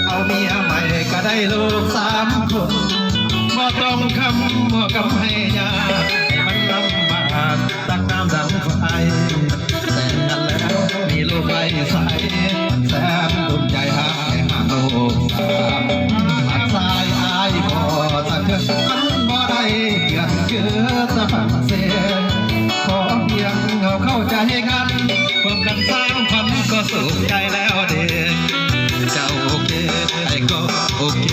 เอาเมียใหม่ก็ได้ลูก3 คนบ่ต้องคำบ่กำให้ยาให้มันลำบากตักน้ำดังไฟแต่งกันแล้วมีลูกไร้ใสแสนภูมิใจหายหาโลกมักสายอายบ่ตะเกิดมันบ่ได้เกิดเกิดตะฝังเสียขอเพียงเอาเข้าใจกันร่วมกันสร้างฝันก็สุขใจแล้วเด็กเจ้าโอเคไอ้ก็โอเค